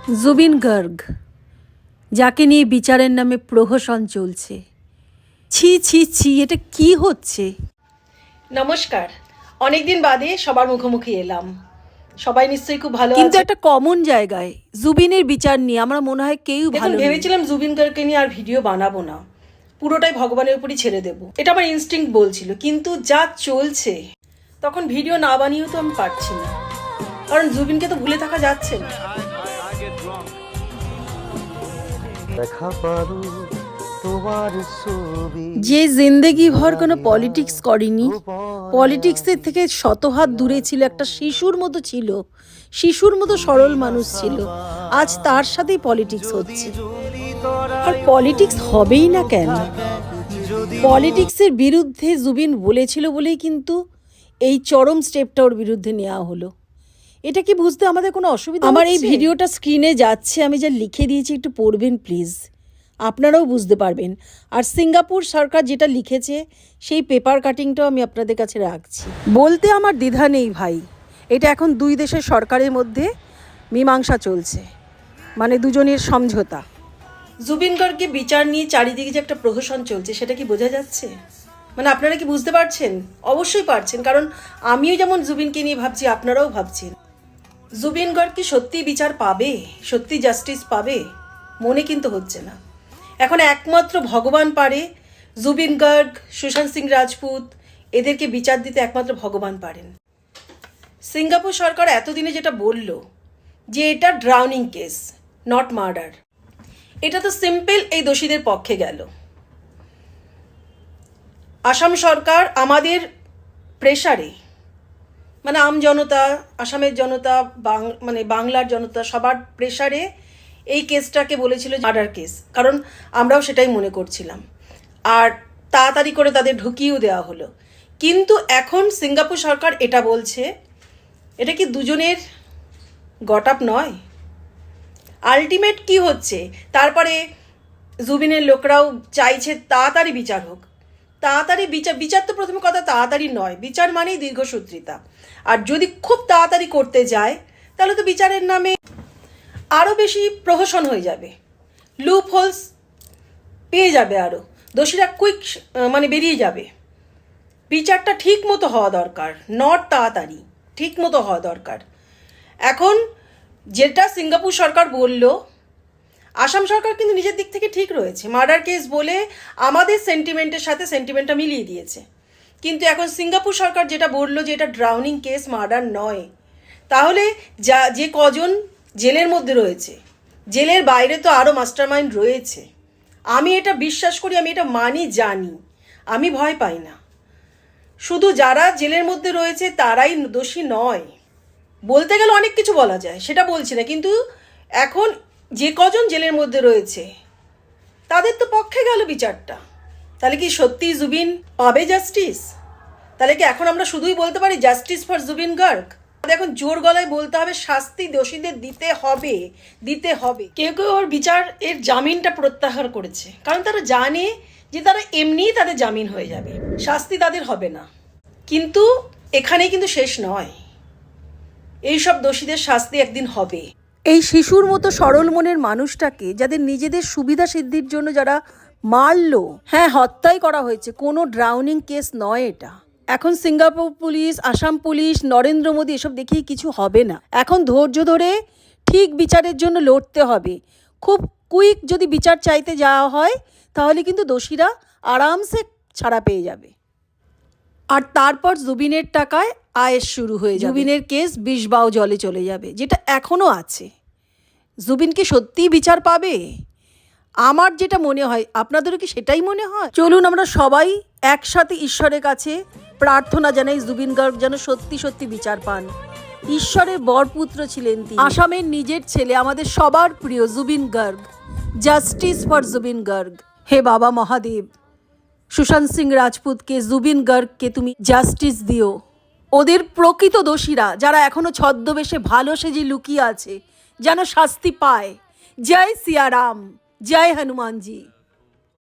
জুবিন গার্গ, যাকে নিয়ে বিচারের নামে প্রহসন চলছে। ছি ছি ছি, এটা কি হচ্ছে? নমস্কার, অনেকদিন বাদে সবার মুখোমুখি এলাম। সবাই নিশ্চয়ই খুব ভালো কিন্তু আছে। একটা কমন জায়গায় জুবিনের বিচার নিয়ে আমরা মনে হয় কেউ ভালো নেই। ভেবেছিলাম জুবিন গার্গকে নিয়ে আর ভিডিও বানাবো না, পুরোটাই ভগবানের উপরই ছেড়ে দেবো, এটা আমার ইনস্টিংক্ট বলছিল। কিন্তু যা চলছে, তখন ভিডিও না বানিয়েও তো আমি পারছি না, কারণ জুবিনকে তো ভুলে থাকা যাচ্ছে না। যে জিন্দেগি ভর কোনো পলিটিক্স করেনি, পলিটিক্সের থেকে শতহাত দূরে ছিল, একটা শিশুর মতো ছিল, শিশুর মতো সরল মানুষ ছিল, আজ তার সাথেই পলিটিক্স হচ্ছে। আর পলিটিক্স হবেই না কেন? পলিটিক্সের বিরুদ্ধে জুবিন বলেছিল বলেই কিন্তু এই চরম স্টেপটা ওর বিরুদ্ধে নেওয়া হলো। এটা কি বুঝতে আমাদের কোনো অসুবিধা? আমার এই ভিডিওটা স্ক্রিনে যাচ্ছে, আমি যা লিখে দিয়েছি একটু পড়বেন প্লিজ, আপনারাও বুঝতে পারবেন। আর সিঙ্গাপুর সরকার যেটা লিখেছে সেই পেপার কাটিংটাও আমি আপনাদের কাছে রাখছি। বলতে আমার দ্বিধা নেই ভাই, এটা এখন দুই দেশের সরকারের মধ্যে মীমাংসা চলছে, মানে দুজনের সমঝোতা। জুবিন গার্গকে বিচার নিয়ে চারিদিকে যে একটা প্রহসন চলছে, সেটা কি বোঝা যাচ্ছে? মানে আপনারা কি বুঝতে পারছেন? অবশ্যই পারছেন, কারণ আমিও যেমন জুবিনকে নিয়ে ভাবছি, আপনারাও ভাবছেন। জুবিন গার্গ কি সত্যি বিচার পাবে, সত্যি জাস্টিস পাবে? মনে কিন্তু হচ্ছে না। এখন একমাত্র ভগবান পারে। জুবিন গার্গ, সুশান্ত সিং রাজপুত, এদেরকে বিচার দিতে একমাত্র ভগবান পারেন। সিঙ্গাপুর সরকার এতদিনে যেটা বলল যে এটা ড্রাউনিং কেস, নট মার্ডার, এটা তো সিম্পল এই দোষীদের পক্ষে গেল। আসাম সরকার আমাদের প্রেসারে, মানে আম জনতা, আসামের জনতা, মানে বাংলার জনতা, সবার প্রেসারে এই কেসটাকে বলেছিল মার্ডার কেস, কারণ আমরাও সেটাই মনে করছিলাম। আর তাড়াতাড়ি করে তাদের ঢুকিয়েও দেওয়া হলো। কিন্তু এখন সিঙ্গাপুর সরকার এটা বলছে, এটা কি দুজনের গট আপ নয়? আলটিমেট কি হচ্ছে? তারপরে জুবিনের লোকরাও চাইছে তাড়াতাড়ি বিচার হোক। তাড়াতাড়ি বিচার তো প্রথমে কথা তাড়াতাড়ি নয়, বিচার মানেই দীর্ঘসূত্রিতা। আর যদি খুব তাড়াতাড়ি করতে যায়, তাহলে তো বিচারের নামে আরও বেশি প্রহসন হয়ে যাবে, লুপ হোলস পেয়ে যাবে, আরও দোষীরা কুইক মানে বেরিয়ে যাবে। বিচারটা ঠিক মতো হওয়া দরকার, নট তাড়াতাড়ি, ঠিক মতো হওয়া দরকার। এখন যেটা সিঙ্গাপুর সরকার বলল, আসাম সরকার কিন্তু নিজের দিক থেকে ঠিক রয়েছে, মার্ডার কেস বলে আমাদের সেন্টিমেন্টের সাথে সেন্টিমেন্টটা মিলিয়ে দিয়েছে। কিন্তু এখন সিঙ্গাপুর সরকার যেটা বলল যে এটা ড্রাউনিং কেস, মার্ডার নয়, তাহলে যে কজন জেলের মধ্যে রয়েছে, জেলের বাইরে তো আরও মাস্টারমাইন্ড রয়েছে। আমি এটা বিশ্বাস করি, আমি এটা মানি, জানি, আমি ভয় পাই না। শুধু যারা জেলের মধ্যে রয়েছে তারাই দোষী নয়, বলতে গেলে অনেক কিছু বলা যায়, সেটা বলছি না। কিন্তু এখন যে কজন জেলের মধ্যে রয়েছে তাদের তো পক্ষে গেল বিচারটা। তাহলে কি সত্যি জুবিন পাবে জাস্টিস? তাহলে কি এখন আমরা শুধুই বলতে পারি জাস্টিস ফর জুবিন গার্গ? এখন জোর গলায় বলতে হবে শাস্তি দোষীদের দিতে হবে, দিতে হবে। কেউ কেউ ওর বিচার এর জামিনটা প্রত্যাহার করেছে, কারণ তারা জানে যে তারা এমনিই তাদের জামিন হয়ে যাবে, শাস্তি তাদের হবে না। কিন্তু এখানেই কিন্তু শেষ নয়, এইসব দোষীদের শাস্তি একদিন হবে। এই শিশুর মতো সরল মনের মানুষটাকে, যাদের নিজেদের সুবিধা সিদ্ধির জন্য যারা মারলো, হ্যাঁ হত্যাই করা হয়েছে, কোনো ড্রাউনিং কেস নয় এটা। এখন Singapore police, Assam police, Narendra Modi এসব দেখেই কিছু হবে না। এখন ধৈর্য ধরে ঠিক বিচারের জন্য লড়তে হবে। খুব কুইক যদি বিচার চাইতে যাওয়া হয়, তাহলে কিন্তু দোষীরা আরামসে ছাড়া পেয়ে যাবে। আর তারপর জুবিনের টাকায় আয়েস শুরু হয়ে যাবে, জুবিনের কেস বিষবাও জলে চলে যাবে, যেটা এখনও আছে। জুবিন কি সত্যিই বিচার পাবে? আমার যেটা মনে হয়, আপনাদেরও কি সেটাই মনে হয়? চলুন আমরা সবাই একসাথে ঈশ্বরের কাছে প্রার্থনা জানাই, জুবিন গার্গ যেন সত্যি সত্যি বিচার পান। ঈশ্বরের বরপুত্র ছিলেন তিনি, আসামের নিজের ছেলে, আমাদের সবার প্রিয় জুবিন গার্গ। Justice for Zubeen Garg. হে বাবা মহাদেব, সুশান্ত সিং রাজপুতকে, জুবিন গার্গকে তুমি জাস্টিস দিও। ওদের প্রকৃত দোষীরা যারা এখনো ছদ্মবেশে ভালো সেজে লুকিয়ে আছে, যেন শাস্তি পায়। জয় সিয়া রাম, জয় হনুমানজি।